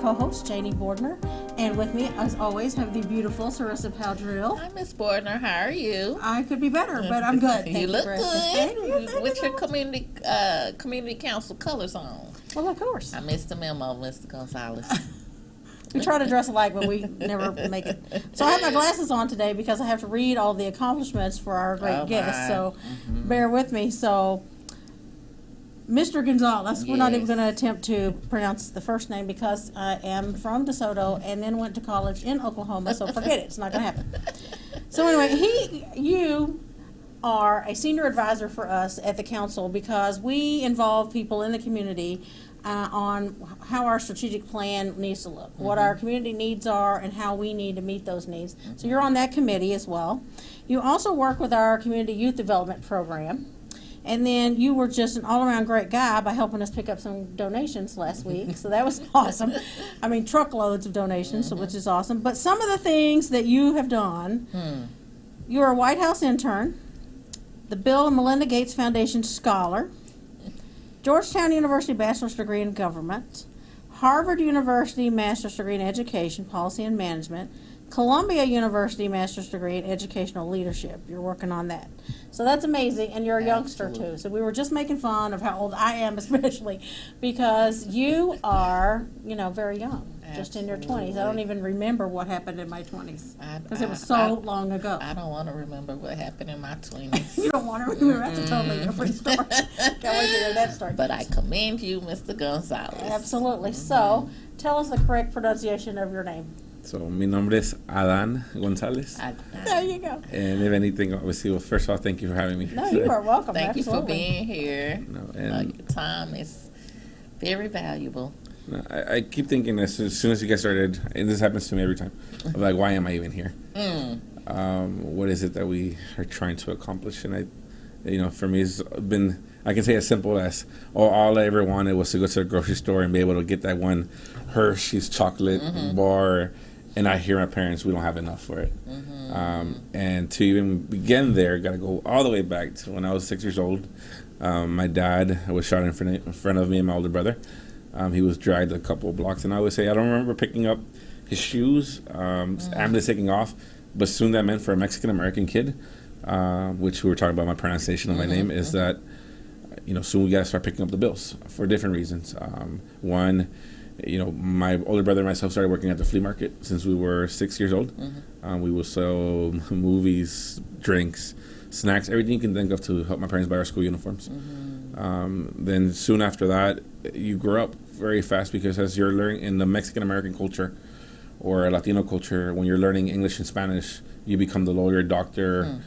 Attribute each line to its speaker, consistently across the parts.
Speaker 1: Co-host Janie Bordner, and with me, as always, have the beautiful Sarissa Powdrill.
Speaker 2: Hi, Miss Bordner. How are you?
Speaker 1: I could be better, but I'm good. Thank
Speaker 2: you look
Speaker 1: good.
Speaker 2: With your community council colors on.
Speaker 1: Well, of course.
Speaker 2: I missed the memo, Mr. Gonzalez.
Speaker 1: We try to dress alike, but we never make it. So I have my glasses on today because I have to read all the accomplishments for our great guests. So bear with me. So. Mr. Gonzalez, yes. We're not even going to attempt to pronounce the first name because I am from DeSoto and then went to college in Oklahoma, so forget it. It's not going to happen. So anyway, you are a senior advisor for us at the council because we involve people in the community on how our strategic plan needs to look, what our community needs are, and how we need to meet those needs. So you're on that committee as well. You also work with our community youth development program. And then you were just an all-around great guy by helping us pick up some donations last week. So that was awesome. I mean, truckloads of donations, which is awesome. But some of the things that you have done, you're a White House intern, the Bill and Melinda Gates Foundation Scholar, Georgetown University Bachelor's Degree in Government, Harvard University Master's Degree in Education, Policy and Management, Columbia University Master's Degree in Educational Leadership. You're working on that. So that's amazing, and you're a youngster too. So we were just making fun of how old I am, especially because you are, very young, just in your 20s. I don't even remember what happened in my 20s because it was so long ago.
Speaker 2: I don't want to remember what happened in my 20s.
Speaker 1: You don't want to remember? That's a totally different story. Can't wait to hear that story.
Speaker 2: But I commend you, Mr. Gonzalez.
Speaker 1: Absolutely. So tell us the correct pronunciation of your name.
Speaker 3: So, mi nombre es Adan Gonzalez.
Speaker 1: There you go.
Speaker 3: And if anything, obviously, well, first of all, thank you for having me.
Speaker 1: No, you are welcome.
Speaker 2: Thank
Speaker 1: Absolutely.
Speaker 2: you for being here.
Speaker 3: No, and
Speaker 2: your time is very valuable.
Speaker 3: No, I keep thinking this as soon as you get started, and this happens to me every time. I'm like, why am I even here? What is it that we are trying to accomplish? And for me, it's been, I can say as simple as, all I ever wanted was to go to the grocery store and be able to get that one Hershey's chocolate bar. And I hear my parents, we don't have enough for it. And to even begin there, got to go all the way back to when I was 6 years old. My dad was shot in front of me and my older brother. He was dragged a couple of blocks. And I would say, I don't remember picking up his shoes, ambulance taking off. But soon that meant for a Mexican-American kid, which we were talking about my pronunciation of my name, is that, soon we got to start picking up the bills for different reasons. One, my older brother and myself started working at the flea market since we were 6 years old. We would sell movies, drinks, snacks, everything you can think of to help my parents buy our school uniforms. Then soon after that, you grow up very fast because as you're learning in the Mexican-American culture or Latino culture, when you're learning English and Spanish, you become the lawyer, doctor,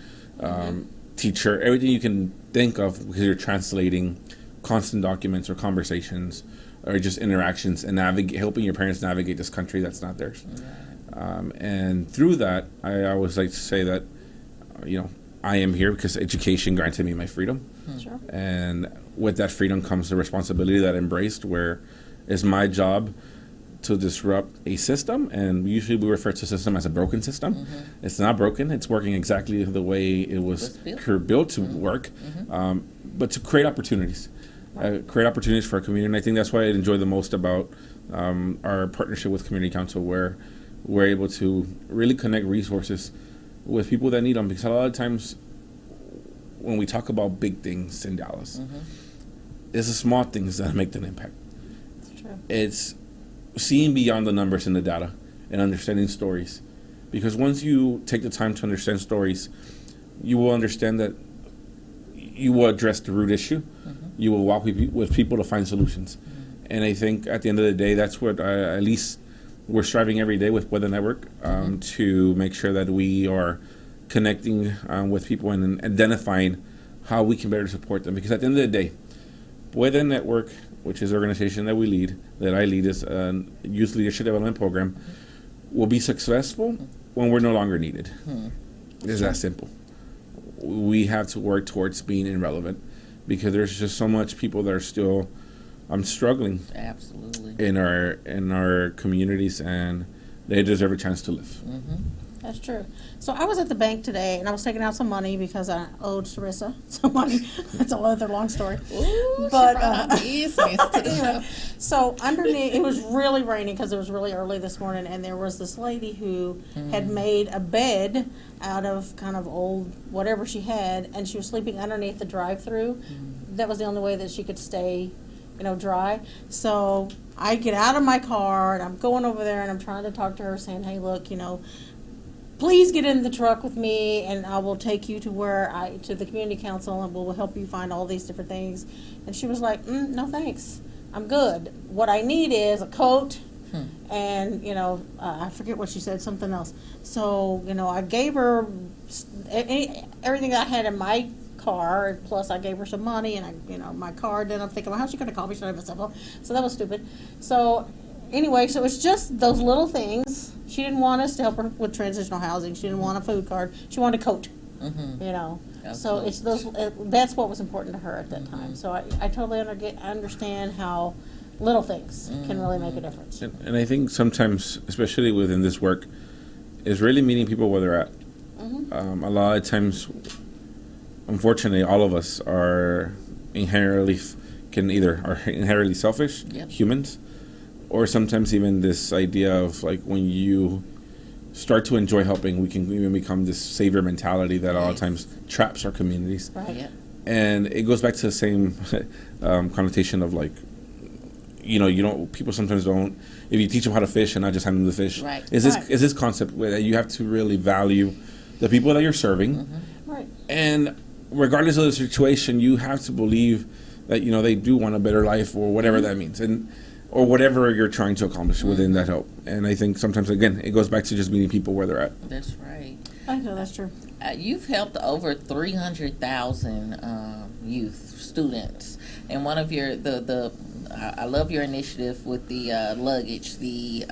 Speaker 3: teacher, everything you can think of because you're translating constant documents or conversations or just interactions and helping your parents navigate this country that's not theirs. And through that, I always like to say that, I am here because education granted me my freedom.
Speaker 1: Sure.
Speaker 3: And with that freedom comes the responsibility that I embraced, where it's my job to disrupt a system. And usually we refer to a system as a broken system. It's not broken. It's working exactly the way it was built to work, but to create opportunities. Create opportunities for our community, and I think that's what I enjoy the most about our partnership with Community Council, where we're able to really connect resources with people that need them. Because a lot of times when we talk about big things in Dallas, it's the small things that make an impact.
Speaker 1: That's true.
Speaker 3: It's seeing beyond the numbers and the data and understanding stories. Because once you take the time to understand stories, you will understand that you will address the root issue. You will walk with people to find solutions. And I think at the end of the day, that's what at least we're striving every day with Puede Network to make sure that we are connecting with people and identifying how we can better support them. Because at the end of the day, Puede Network, which is the organization that I lead is a youth leadership development program, will be successful when we're no longer needed. It's that simple. We have to work towards being irrelevant because there's just so much people that are still struggling.
Speaker 2: Absolutely.
Speaker 3: In our communities, and they deserve a chance to live.
Speaker 1: That's true. So I was at the bank today, and I was taking out some money because I owed Sarissa some money. It's a other long story.
Speaker 2: Ooh,
Speaker 1: But
Speaker 2: business to the
Speaker 1: anyway,
Speaker 2: show.
Speaker 1: so underneath, it was really raining because it was really early this morning, and there was this lady who had made a bed out of kind of old whatever she had, and she was sleeping underneath the drive-through. That was the only way that she could stay, dry. So I get out of my car, and I'm going over there, and I'm trying to talk to her, saying, hey, look, please get in the truck with me, and I will take you to to the community council, and we'll help you find all these different things. And she was like, no thanks, I'm good. What I need is a coat, and I forget what she said, something else. So I gave her everything that I had in my car, plus I gave her some money, and my card. Then I'm thinking, well, how's she going to call me? Should I have a cell phone? So that was stupid. So anyway, so it's just those little things. She didn't want us to help her with transitional housing. She didn't want a food card. She wanted a coat. So it's that's what was important to her at that time. So I totally understand how little things can really make a difference.
Speaker 3: And I think sometimes, especially within this work, is really meeting people where they're at. A lot of times, unfortunately, all of us are inherently selfish humans, or sometimes even this idea of like when you start to enjoy helping, we can even become this savior mentality that a lot of times traps our communities.
Speaker 1: Right. Yeah.
Speaker 3: And it goes back to the same connotation of like, people sometimes don't, if you teach them how to fish and not just hand them the fish, is this concept where you have to really value the people that you're serving.
Speaker 1: Right.
Speaker 3: And regardless of the situation, you have to believe that, they do want a better life or whatever that means. Or whatever you're trying to accomplish within that help. And I think sometimes, again, it goes back to just meeting people where they're at.
Speaker 2: That's right.
Speaker 1: I know that's true.
Speaker 2: You've helped over 300,000 youth students, and one of your I love your initiative with the luggage, the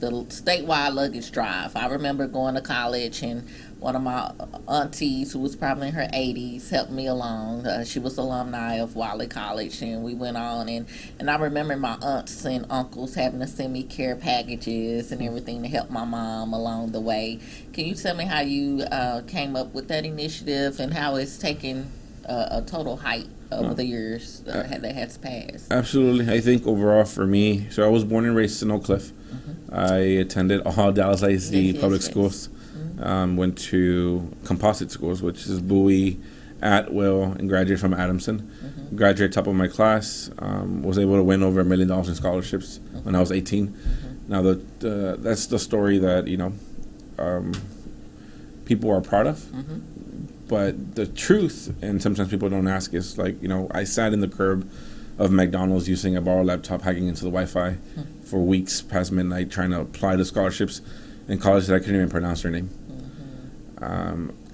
Speaker 2: statewide luggage drive. I remember going to college, and one of my aunties, who was probably in her 80s, helped me along. She was alumni of Wiley College, and we went on. And I remember my aunts and uncles having to send me care packages and everything to help my mom along the way. Can you tell me how you came up with that initiative and how it's taken a total height over the years that has passed?
Speaker 3: Absolutely. I think overall for me, so I was born and raised in Oak Cliff. I attended all Dallas ISD public schools. Went to composite schools, which is Bowie, Atwill, and graduated from Adamson. Graduated top of my class. Was able to win over $1 million in scholarships when I was 18. Now that's the story that people are proud of. But the truth, and sometimes people don't ask, is like I sat in the curb of McDonald's using a borrowed laptop, hacking into the Wi-Fi for weeks past midnight, trying to apply to scholarships in college that I couldn't even pronounce their name.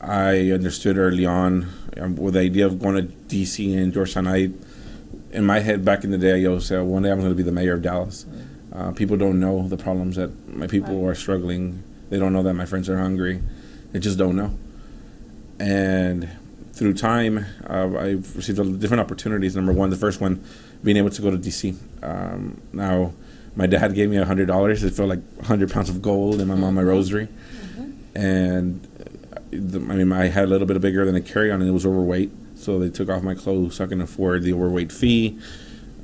Speaker 3: I understood early on with the idea of going to D.C. and Georgetown. In my head back in the day, I said one day I'm going to be the mayor of Dallas. People don't know the problems that my people are struggling. They don't know that my friends are hungry. They just don't know. And through time, I've received different opportunities. Number one, the first one, being able to go to D.C. Now, my dad gave me $100. It felt like 100 pounds of gold in my mom, my rosary. And I had a little bit bigger than a carry-on, and it was overweight. So they took off my clothes so I can afford the overweight fee.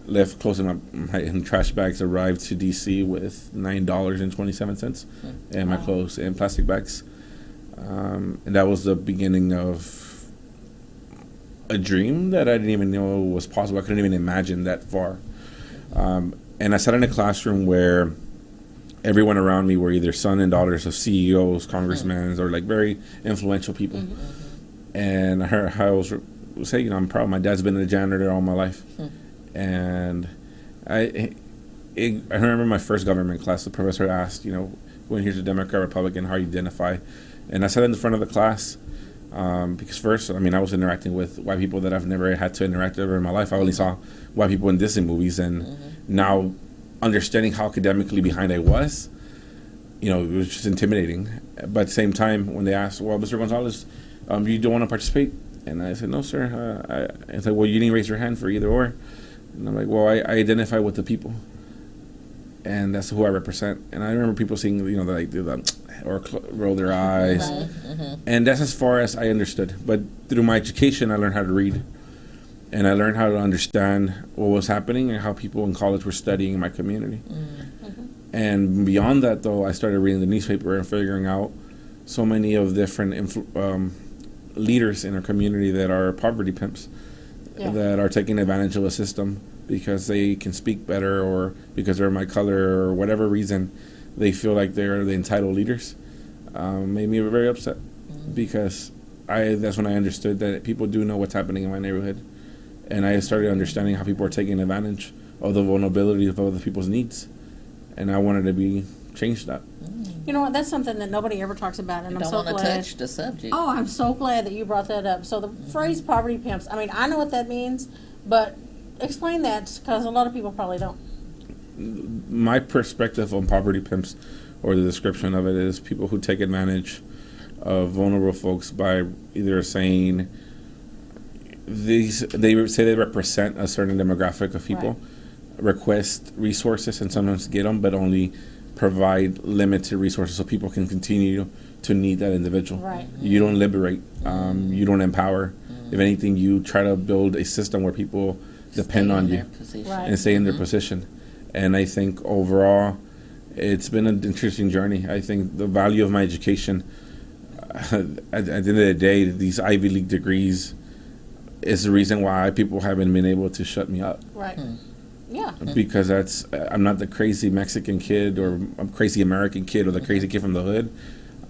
Speaker 3: Left clothes in my trash bags. Arrived to D.C. with $9.27 and my clothes in plastic bags. And that was the beginning of a dream that I didn't even know was possible. I couldn't even imagine that far. And I sat in a classroom where everyone around me were either son and daughters of CEOs, congressmen, or like very influential people. And I heard how I was saying, I'm proud. My dad's been a janitor all my life. And I remember my first government class, the professor asked, when here's a Democrat, Republican, how you identify? And I sat in the front of the class because first, I was interacting with white people that I've never had to interact with ever in my life. I only saw white people in Disney movies, and now understanding how academically behind I was, it was just intimidating. But at the same time, when they asked, well, Mr. Gonzalez, you don't want to participate? And I said, no, sir. It's like, well, you didn't raise your hand for either or. And I'm like, well, I identify with the people. And that's who I represent. And I remember people seeing, like, do that, or roll their eyes.
Speaker 2: Mm-hmm.
Speaker 3: And that's as far as I understood. But through my education, I learned how to read. And I learned how to understand what was happening and how people in college were studying in my community.
Speaker 2: Mm-hmm.
Speaker 3: And beyond that, though, I started reading the newspaper and figuring out so many of different leaders in our community that are poverty pimps, that are taking advantage of a system because they can speak better or because they're my color or whatever reason they feel like they're the entitled leaders. Made me very upset because that's when I understood that people do know what's happening in my neighborhood. And I started understanding how people are taking advantage of the vulnerability of other people's needs. And I wanted to change that.
Speaker 1: You know what? That's something that nobody ever talks about, and I'm so glad.
Speaker 2: Don't want to touch the subject.
Speaker 1: Oh, I'm so glad that you brought that up. So the phrase poverty pimps, I mean, I know what that means, but explain that because a lot of people probably don't.
Speaker 3: My perspective on poverty pimps, or the description of it, is people who take advantage of vulnerable folks by either saying they say they represent a certain demographic of people, request resources and sometimes get them, but only provide limited resources so people can continue to need that individual.
Speaker 1: Right.
Speaker 3: You don't liberate. You don't empower. If anything, you try to build a system where people depend on you and stay in their position. And I think overall, it's been an interesting journey. I think the value of my education, at the end of the day, these Ivy League degrees is the reason why people haven't been able to shut me up.
Speaker 1: Right. Yeah.
Speaker 3: Because I'm not the crazy Mexican kid or a crazy American kid or the crazy kid from the hood.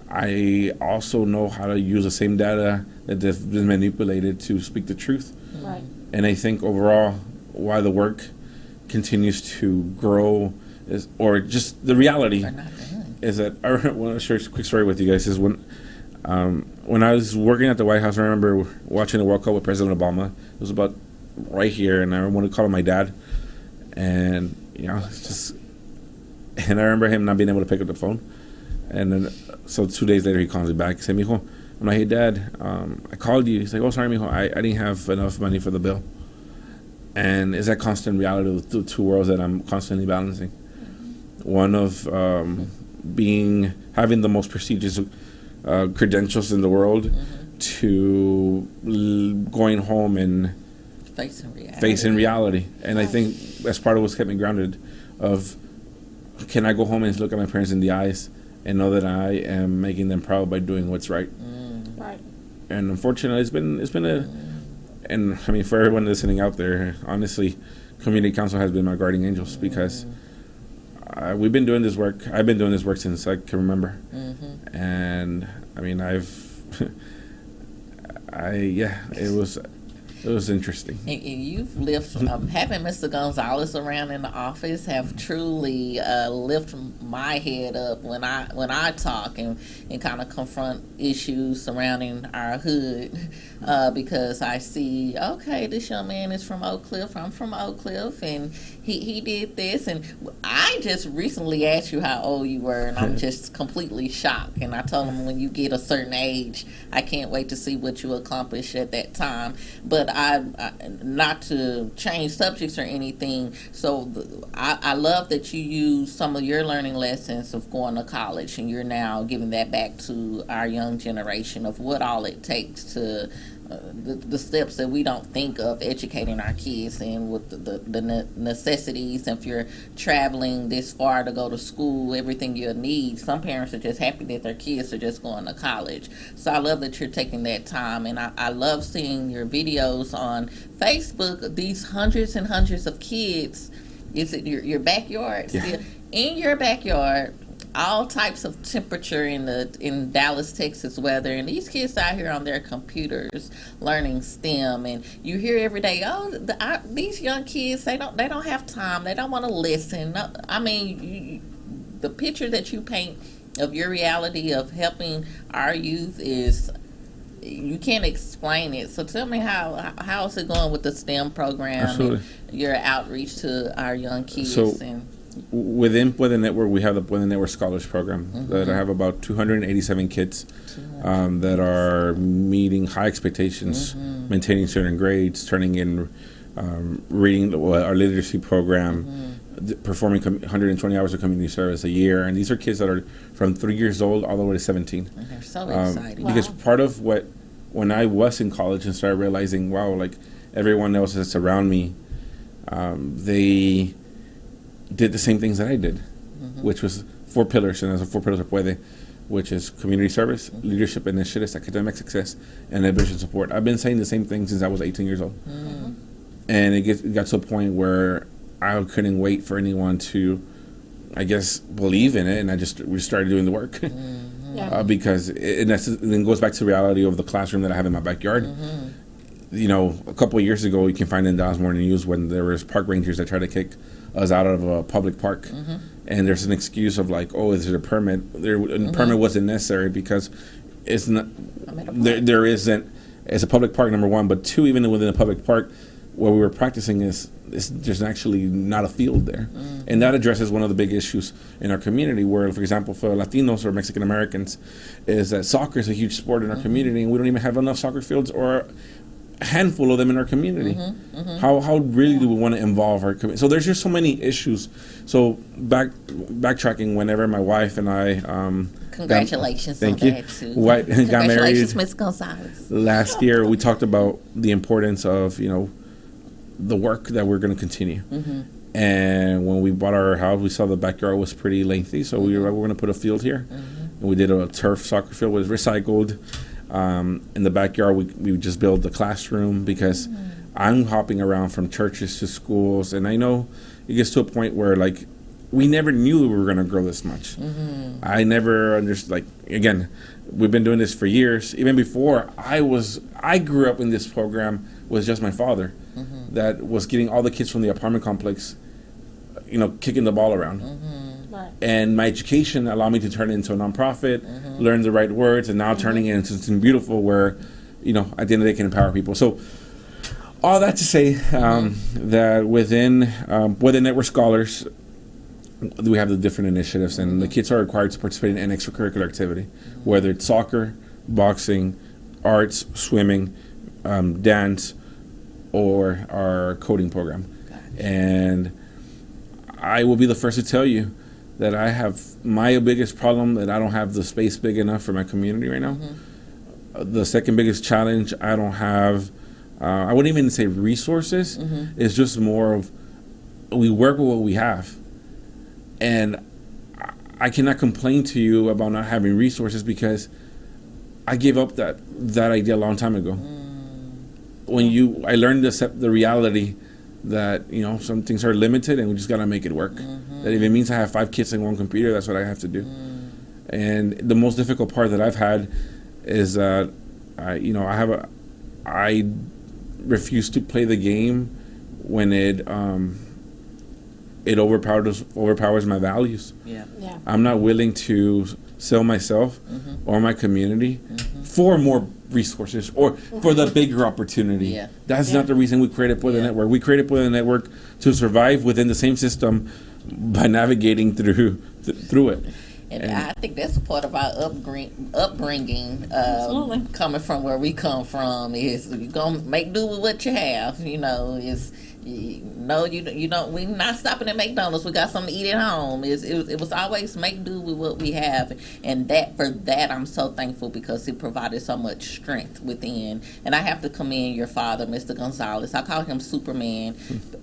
Speaker 3: I also know how to use the same data that has been manipulated to speak the truth.
Speaker 1: Right.
Speaker 3: And I think overall, why the work continues to grow or just the reality is that I want to share a quick story with you guys. Is when I was working at the White House, I remember watching the World Cup with President Obama. It was about right here, and I wanted to call my dad, and it's just, and I remember him not being able to pick up the phone, and then so 2 days later he calls me back. He said, "Mijo," I'm like, "Hey, Dad, I called you." He's like, "Oh, sorry, Mijo, I didn't have enough money for the bill." And it's that constant reality of the two worlds that I'm constantly balancing. One of having the most prestigious credentials in the world to going home and facing reality. And I think that's part of what's kept me grounded of, can I go home and look at my parents in the eyes and know that I am making them proud by doing what's right.
Speaker 1: Right.
Speaker 3: And unfortunately, it's been and I mean, for everyone listening out there, honestly, community council has been my guardian angels because we've been doing this work. I've been doing this work since I can remember. And I mean, it was interesting.
Speaker 2: And you've lifted, having Mr. Gonzalez around in the office have truly lifted my head up when I talk and kind of confront issues surrounding our hood, because I see, okay, this young man is from Oak Cliff, I'm from Oak Cliff, and he did this, and I just recently asked you how old you were, and I'm just completely shocked, and I told him when you get a certain age, I can't wait to see what you accomplish at that time. But I not to change subjects or anything, so I love that you use some of your learning lessons of going to college, and you're now giving that back to our young generation of what all it takes to the steps that we don't think of educating our kids in, with the necessities. If you're traveling this far to go to school, everything you'll need. Some parents are just happy that their kids are just going to college. So I love that you're taking that time, and I love seeing your videos on Facebook. These hundreds and hundreds of kids. Is it your backyard?
Speaker 3: Yeah.
Speaker 2: In your backyard, all types of temperature in Dallas, Texas weather, and these kids out here on their computers learning STEM, and you hear every day, these young kids, they don't have time, they don't want to listen. No, I mean, the picture that you paint of your reality of helping our youth is, you can't explain it. So tell me how is it going with the STEM program?
Speaker 3: Absolutely.
Speaker 2: And your outreach to our young kids?
Speaker 3: within Puede Network, we have the Puede Network Scholars Program that I have about 287 kids that are meeting high expectations, maintaining certain grades, turning in reading our literacy program, performing 120 hours of community service a year. And these are kids that are from 3 years old all the way to 17.
Speaker 2: And they're so excited.
Speaker 3: Because part of when I was in college and started realizing, wow, like everyone else that's around me, they did the same things that I did, which was 4 pillars, and there's the 4 pillars of Puede, which is community service, leadership initiatives, academic success, and ambition support. I've been saying the same thing since I was 18 years old. And it got to a point where I couldn't wait for anyone to, I guess, believe in it, and we started doing the work. Because it then goes back to the reality of the classroom that I have in my backyard. You know, a couple of years ago, you can find in Dallas Morning News when there was park rangers that tried to kick us out of a public park, and there's an excuse of like, oh, is there a permit? A permit wasn't necessary because it's not. There isn't. It's a public park, number one, but 2, even within a public park, where we were practicing there's actually not a field there, and that addresses one of the big issues in our community. Where, for example, for Latinos or Mexican Americans, is that soccer is a huge sport in our community, and we don't even have enough soccer fields or a handful of them in our community. How really do we want to involve our community? So there's just so many issues. So backtracking, whenever my wife and I
Speaker 2: congratulations
Speaker 3: thank
Speaker 2: on
Speaker 3: you.
Speaker 2: that too.
Speaker 3: Got married
Speaker 2: Ms. Gonzalez.
Speaker 3: last year, we talked about the importance of the work that we're going to continue. And when we bought our house, we saw the backyard was pretty lengthy, so we were like, we're going to put a field here. And we did a turf soccer field. It was recycled. In the backyard, we just built the classroom because I'm hopping around from churches to schools, and I know it gets to a point where like we never knew we were going to grow this much. I never understood. Like, again, we've been doing this for years. Even before I grew up in this program was just my father that was getting all the kids from the apartment complex, kicking the ball around. And my education allowed me to turn it into a nonprofit, learn the right words, and now turning it into something beautiful where, at the end of the day, can empower people. So all that to say that within Puede Network Scholars, we have the different initiatives, and the kids are required to participate in an extracurricular activity, whether it's soccer, boxing, arts, swimming, dance, or our coding program. And I will be the first to tell you that I have my biggest problem that I don't have the space big enough for my community right now. The second biggest challenge, I don't have, I wouldn't even say resources. It's just more of we work with what we have. And I cannot complain to you about not having resources because I gave up that idea a long time ago. I learned to accept the reality that some things are limited and we just gotta make it work. That if it means I have 5 kids and 1 computer, that's what I have to do. And the most difficult part that I've had is that I refuse to play the game when it overpowers my values. I'm not willing to sell myself or my community for more resources or for the bigger opportunity. That's not the reason we created Puede Network. We created Puede Network to survive within the same system by navigating through it.
Speaker 2: And I think that's a part of our upbringing, coming from where we come from, is you're going to make do with what you have, we're not stopping at McDonald's. We got something to eat at home. It was always make do with what we have, and for that I'm so thankful because it provided so much strength within. And I have to commend your father, Mr. Gonzalez. I call him Superman.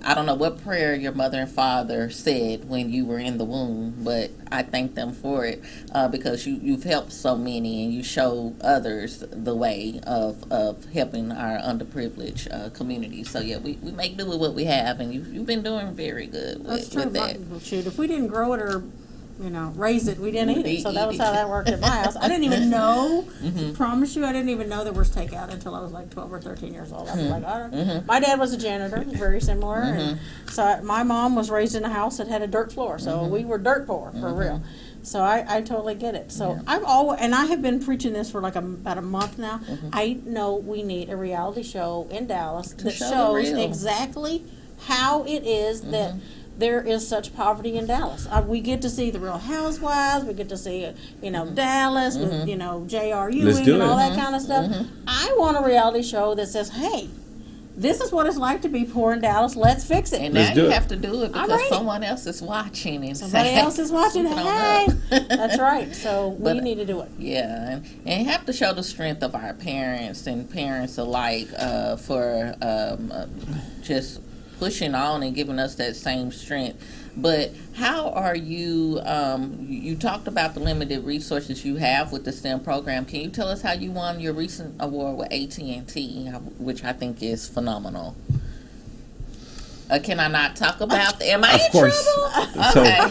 Speaker 2: I don't know what prayer your mother and father said when you were in the womb, but I thank them for it because you've helped so many and you show others the way of helping our underprivileged community. So we make do with what we have, and you've been doing very good with that.
Speaker 1: Shoot, if we didn't grow it or raise it, we didn't eat it. So that was how that worked at my house. I didn't even know. Promise you, I didn't even know there was takeout until I was like 12 or 13 years old. I was like, my dad was a janitor, very similar, and so my mom was raised in a house that had a dirt floor, so we were dirt poor for real. So I totally get it. So I have been preaching this for like about a month now. I know we need a reality show in Dallas that shows exactly how it is that there is such poverty in Dallas. We get to see the Real Housewives. We get to see, Dallas with, J.R. Ewing and all that kind of stuff. I want a reality show that says, hey, this is what it's like to be poor in Dallas. Let's fix it.
Speaker 2: And now you have to do it because someone else is watching. And
Speaker 1: somebody else is watching. Hey, that's right. So we need to do it.
Speaker 2: Yeah, and you have to show the strength of our parents and parents alike for just pushing on and giving us that same strength. But how are you, you talked about the limited resources you have with the STEM program. Can you tell us how you won your recent award with AT&T, which I think is phenomenal? Can I not talk about that? Am I in trouble? Okay.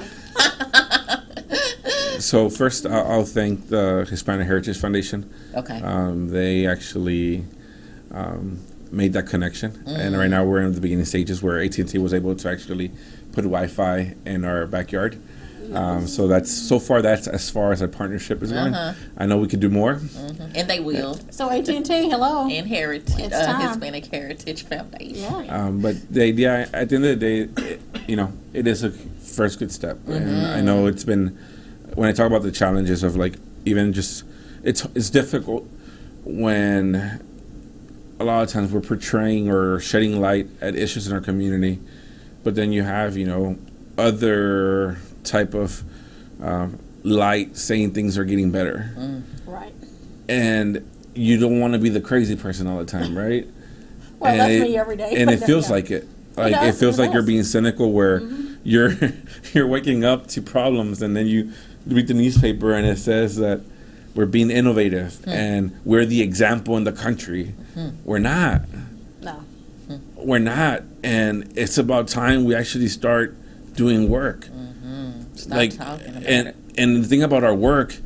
Speaker 3: So first, I'll thank the Hispanic Heritage Foundation.
Speaker 2: Okay.
Speaker 3: They actually made that connection, and right now we're in the beginning stages where AT&T was able to actually put Wi-Fi in our backyard. So that's as far as our partnership is going. I know we could do more,
Speaker 2: and they will.
Speaker 1: So AT&T, hello,
Speaker 2: and Heritage, Hispanic Heritage Foundation.
Speaker 1: Yeah.
Speaker 3: but the idea, at the end of the day, it is a first good step, and I know it's been. When I talk about the challenges of even just, it's difficult when a lot of times we're portraying or shedding light at issues in our community, but then you have other type of light saying things are getting better,
Speaker 1: right?
Speaker 3: And you don't want to be the crazy person all the time, right?
Speaker 1: Well, and that's me every day.
Speaker 3: And it feels like it. It feels like you're being cynical, where you're waking up to problems, and then you read the newspaper and it says that we're being innovative and we're the example in the country. We're not.
Speaker 1: No.
Speaker 3: We're not. And it's about time we actually start doing work.
Speaker 2: Stop talking about it.
Speaker 3: And the thing about our work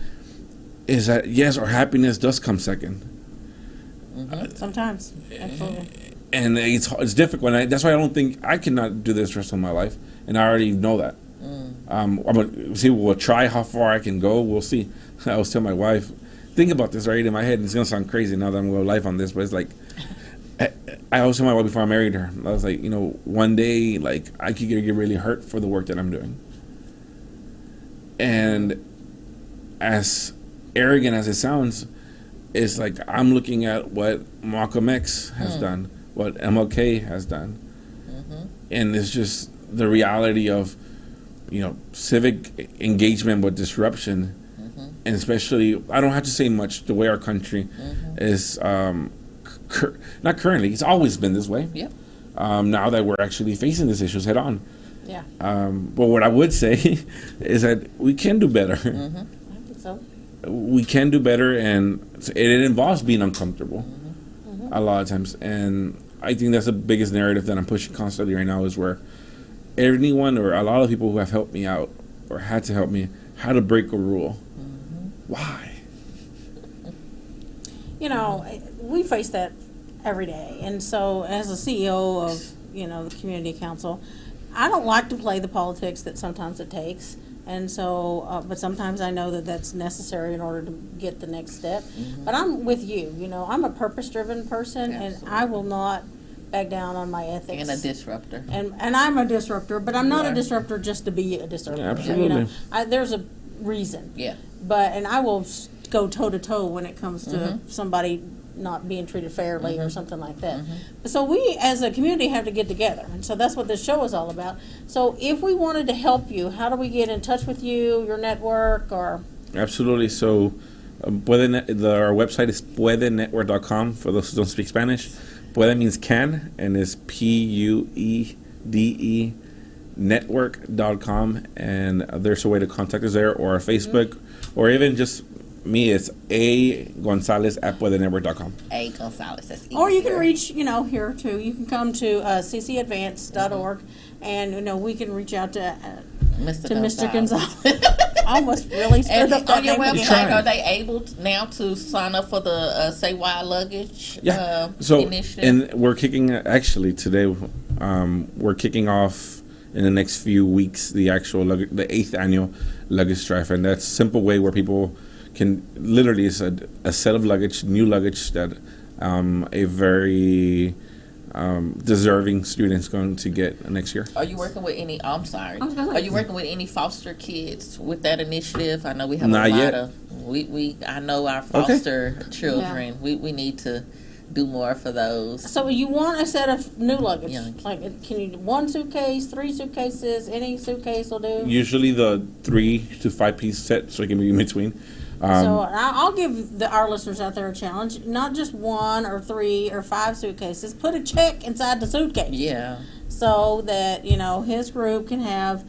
Speaker 3: is that, yes, our happiness does come second.
Speaker 1: Sometimes. Absolutely.
Speaker 3: And it's difficult. And that's why I don't think I cannot do this the rest of my life. And I already know that. We'll try how far I can go. We'll see. I always tell my wife, think about this right in my head. And it's going to sound crazy now that I'm going live on this, but it's like, I always tell my wife before I married her, I was like, one day, I could get really hurt for the work that I'm doing. And as arrogant as it sounds, it's like I'm looking at what Malcolm X has done, what MLK has done. And it's just the reality of, civic engagement with disruption. And especially, I don't have to say much, the way our country is, not currently, it's always been this way.
Speaker 2: Yep.
Speaker 3: Now that we're actually facing these issues head on.
Speaker 1: Yeah.
Speaker 3: But what I would say is that we can do better.
Speaker 1: I think so.
Speaker 3: We can do better, and it involves being uncomfortable a lot of times. And I think that's the biggest narrative that I'm pushing constantly right now, is where anyone or a lot of people who have helped me out or had to help me how to break a rule. Why?
Speaker 1: We face that every day. And so as a CEO of, the community council, I don't like to play the politics that sometimes it takes. And so, but sometimes I know that that's necessary in order to get the next step. But I'm with you. I'm a purpose-driven person.
Speaker 2: Absolutely.
Speaker 1: And I will not back down on my ethics.
Speaker 2: And a disruptor.
Speaker 1: And I'm a disruptor, but I'm not a disruptor just to be a disruptor.
Speaker 3: Yeah, absolutely.
Speaker 1: There's a reason.
Speaker 2: Yeah.
Speaker 1: And I will go toe-to-toe when it comes to somebody not being treated fairly or something like that. So we, as a community, have to get together. And so that's what this show is all about. So if we wanted to help you, how do we get in touch with you, your network, or? Absolutely.
Speaker 3: So our website is puedenetwork.com for those who don't speak Spanish. Puede means can, and is PUEDE network.com, and there's a way to contact us there, or Facebook, or even just me. It's Adan Gonzalez at puedenetwork.com.
Speaker 2: Adan Gonzalez, that's easier.
Speaker 1: Or you can reach, here too. You can come to ccadvance.org, and we can reach out to Mr. Gonzalez. I almost really screwed up that
Speaker 2: on your
Speaker 1: name
Speaker 2: website, are they able now to sign up for the Say Why Luggage initiative?
Speaker 3: And we're kicking, actually today, we're kicking off in the next few weeks the 8th annual luggage drive, and that's a simple way where people can literally, it's a set of luggage, new luggage that a very deserving students going to get next year.
Speaker 2: Are you working with any? I'm sorry.
Speaker 1: I was gonna say-
Speaker 2: Are you working with any foster kids with that initiative? I know we have
Speaker 3: Not
Speaker 2: a lot
Speaker 3: yet.
Speaker 2: of. I know our foster children. We need to do more for those.
Speaker 1: So you want a set of new luggage?
Speaker 2: Yeah.
Speaker 1: Like, can you 1 suitcase, 3 suitcases? Any suitcase will do.
Speaker 3: Usually the 3 to 5 piece set, so it can be in between.
Speaker 1: So I'll give our listeners out there a challenge: not just 1 or 3 or 5 suitcases. Put a check inside the suitcase.
Speaker 2: Yeah.
Speaker 1: So that his group can have.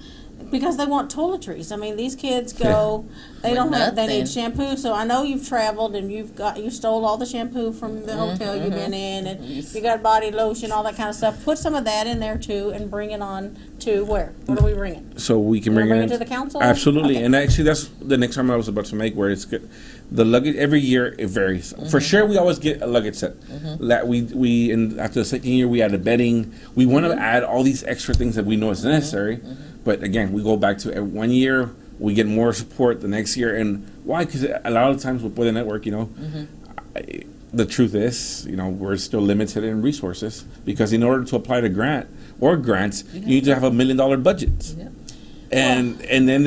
Speaker 1: Because they want toiletries. I mean, these kids go, they
Speaker 2: With
Speaker 1: don't have, they need
Speaker 2: nothing.
Speaker 1: shampoo. So I know you've traveled and you stole all the shampoo from the hotel you've been in, and you got body lotion, all that kind of stuff. Put some of that in there too, and bring it on to where? What are we bringing?
Speaker 3: So we can
Speaker 1: Bring
Speaker 3: bring
Speaker 1: it to the council?
Speaker 3: Absolutely,
Speaker 1: Okay.
Speaker 3: and actually that's the next time I was about to make, where it's good. The luggage every year it varies. For sure, we always get a luggage set. That we and after the second year we added bedding. We want to add all these extra things that we know is necessary. But again, we go back to 1 year, we get more support the next year. And why? Because a lot of times with Puede Network, the truth is, we're still limited in resources. Because in order to apply to grants, you need to have $1 million budgets.
Speaker 2: Yeah.
Speaker 3: And then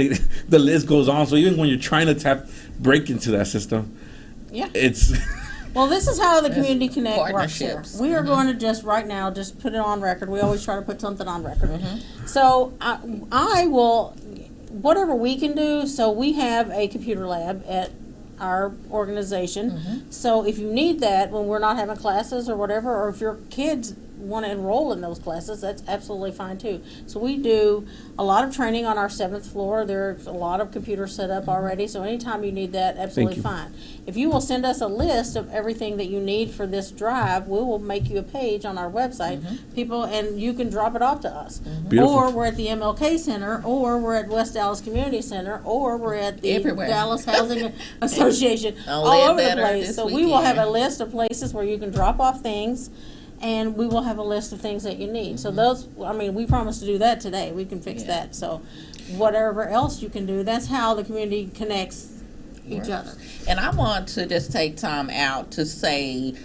Speaker 3: the list goes on. So even when you're trying to break into that system,
Speaker 1: Yeah.
Speaker 3: it's...
Speaker 1: Well, this is how the Community Connect works here.
Speaker 2: partnerships.
Speaker 1: We are going to just right now just put it on record. We always try to put something on record. So I will, whatever we can do. So we have a computer lab at our organization. So if you need that when we're not having classes or whatever, or if your kids want to enroll in those classes, that's absolutely fine too. So we do a lot of training on our 7th floor. There's a lot of computers set up already. So anytime you need that, absolutely
Speaker 3: you.
Speaker 1: fine. If you will send us a list of everything that you need for this drive, we will make you a page on our website. People, and you can drop it off to us.
Speaker 3: Beautiful.
Speaker 1: Or we're at the MLK Center, or we're at West Dallas Community Center, or we're at the
Speaker 2: Everywhere.
Speaker 1: Dallas Housing Association,
Speaker 2: I'll
Speaker 1: all
Speaker 2: live
Speaker 1: over the
Speaker 2: better
Speaker 1: place.
Speaker 2: this
Speaker 1: So we will have a
Speaker 2: weekend.
Speaker 1: list of places where you can drop off things, and we will have a list of things that you need. So those, we promise to do that today. We can fix that. So whatever else you can do, that's how the community connects each other.
Speaker 2: And I want to just take time out to say,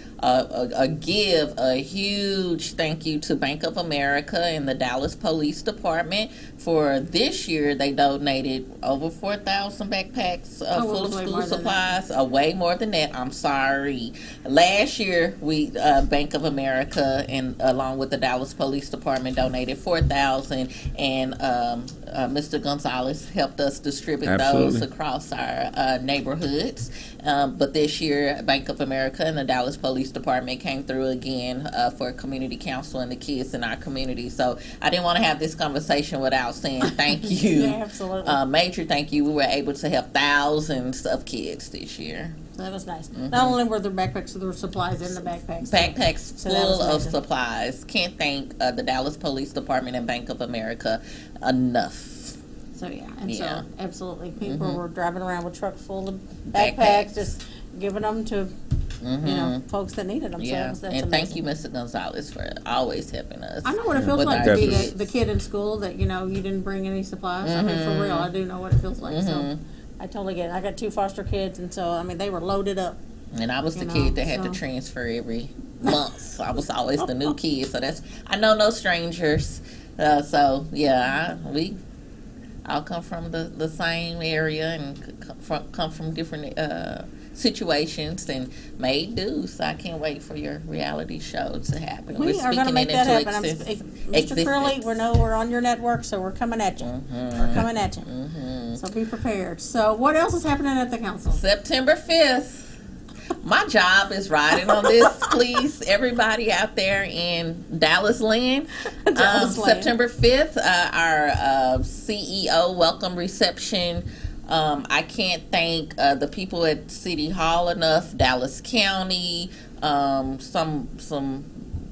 Speaker 2: give a huge thank you to Bank of America and the Dallas Police Department. For this year, they donated over 4,000 backpacks full of
Speaker 1: way
Speaker 2: school
Speaker 1: more than
Speaker 2: supplies. Way more than that. I'm sorry. Last year, we Bank of America and along with the Dallas Police Department donated 4,000, and Mr. Gonzalez helped us distribute those
Speaker 3: Absolutely.
Speaker 2: across our neighborhoods. But this year, Bank of America and the Dallas Police Department came through again for community council and the kids in our community. So I didn't want to have this conversation without saying thank you.
Speaker 1: Yeah, absolutely.
Speaker 2: Major thank you. We were able to help thousands of kids this year.
Speaker 1: That was nice. Not only were there backpacks, there were supplies in the backpacks.
Speaker 2: Backpacks
Speaker 1: So that was
Speaker 2: full of
Speaker 1: amazing.
Speaker 2: supplies. Can't thank the Dallas Police Department and Bank of America enough.
Speaker 1: So yeah, and
Speaker 2: Yeah.
Speaker 1: so absolutely, people were driving around with trucks full of
Speaker 2: Backpacks.
Speaker 1: backpacks, just giving them to folks that needed them.
Speaker 2: Yeah,
Speaker 1: So that's
Speaker 2: and thank you,
Speaker 1: amazing.
Speaker 2: Mr. Gonzalez, for always helping us.
Speaker 1: I know what it feels
Speaker 2: with
Speaker 1: like
Speaker 2: our
Speaker 1: to be
Speaker 2: kids.
Speaker 1: the kid in school that you didn't bring any supplies. I mean, for real, I do know what it feels like. So I totally get it. I got 2 foster kids, and so they were loaded up.
Speaker 2: And I was the
Speaker 1: You know,
Speaker 2: kid that had to
Speaker 1: so-
Speaker 2: transfer every month. I was always the new kid, so I know no strangers. So yeah, we all come from the same area and come from different situations and made do. So I can't wait for your reality show to happen.
Speaker 1: We are going to make that happen. Mr. Curley, we're on your network, so we're coming at you. We're coming at you. So be prepared. So what else is happening at the council?
Speaker 2: September 5th. My job is riding on this, please. Everybody out there in Dallas land.
Speaker 1: Dallas land.
Speaker 2: September 5th, our CEO welcome reception. I can't thank the people at City Hall enough, Dallas County, some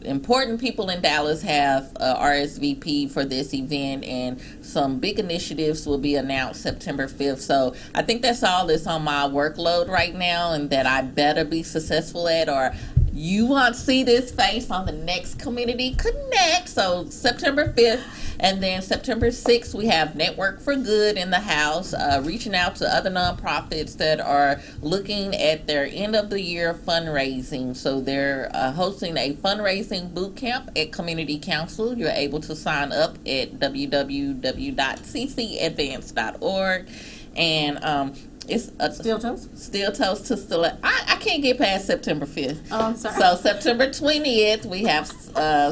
Speaker 2: important people in Dallas have RSVP for this event, and some big initiatives will be announced September 5th. So I think that's all that's on my workload right now, and that I better be successful at, or you want to see this face on the next Community Connect. So September 5th. And then September 6th, we have Network for Good in the house, reaching out to other nonprofits that are looking at their end of the year fundraising. So they're hosting a fundraising boot camp at Community Council. You're able to sign up at www.ccadvance.org. And it's
Speaker 1: Steel Toes?
Speaker 2: Steel Toes to Stilettos. I can't get past September 5th.
Speaker 1: Oh, I'm sorry.
Speaker 2: So September 20th, we have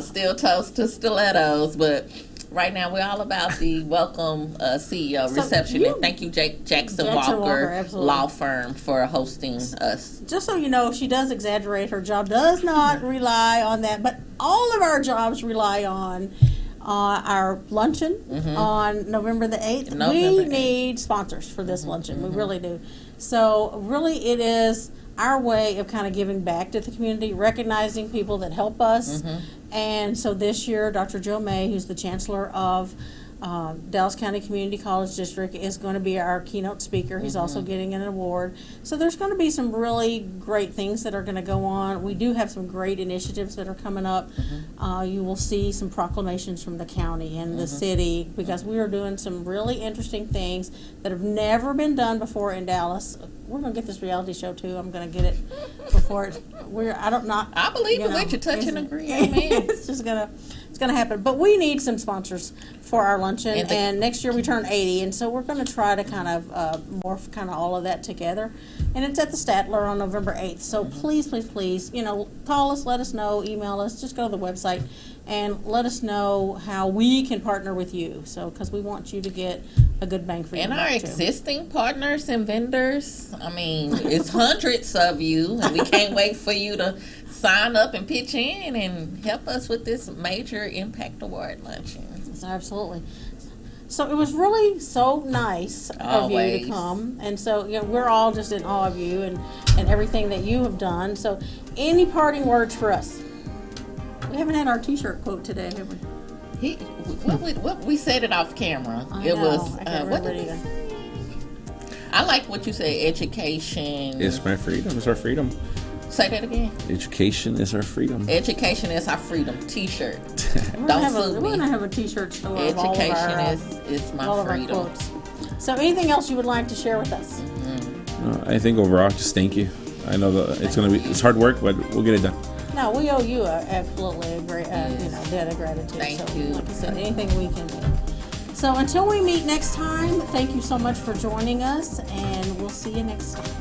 Speaker 2: Steel Toes to Stilettos, but right now we're all about the welcome CEO reception. And thank you, Jackson Walker Law Firm, for hosting us.
Speaker 1: Just so you know, she does exaggerate. Her job does not rely on that, but all of our jobs rely on our luncheon on November the 8th. We need sponsors for this luncheon. We really do. So really it is our way of kind of giving back to the community, recognizing people that help us. And so this year, Dr. Joe May, who's the Chancellor of Dallas County Community College District, is going to be our keynote speaker. He's also getting an award. So there's going to be some really great things that are going to go on. We do have some great initiatives that are coming up. You will see some proclamations from the county and the city, because we are doing some really interesting things that have never been done before in Dallas. We're going to get this reality show too. I'm going to get it before it. I
Speaker 2: believe in what you touch and agree. Amen.
Speaker 1: It's just going to happen. But we need some sponsors for our luncheon, and next year we turn 80, and so we're going to try to kind of morph kind of all of that together. And it's at the Statler on November 8th. So please, call us, let us know, email us, just go to the website and let us know how we can partner with you. So, because we want you to get a good bang for your buck.
Speaker 2: And our existing partners and vendors, I mean, it's hundreds of you, and we can't wait for you to sign up and pitch in and help us with this major Impact Award luncheon.
Speaker 1: Absolutely. So it was really so nice of you to come. And so, we're all just in awe of you and everything that you have done. So any parting words for us? We haven't had our T-shirt quote today, have we?
Speaker 2: We said it off camera.
Speaker 1: I
Speaker 2: like what you say, education.
Speaker 3: It's my freedom. It's our freedom.
Speaker 2: Say that again.
Speaker 3: Education is our freedom.
Speaker 2: Education is our freedom. T-shirt.
Speaker 1: We're going to have a T-shirt store.
Speaker 2: Education is my freedom.
Speaker 1: So anything else you would like to share with us?
Speaker 3: I think overall, just thank you. I know that it's hard work, but we'll get it done.
Speaker 1: No, we owe you absolutely a great debt of gratitude.
Speaker 2: Thank you.
Speaker 1: Like I said, anything we can do. So until we meet next time, thank you so much for joining us, and we'll see you next time.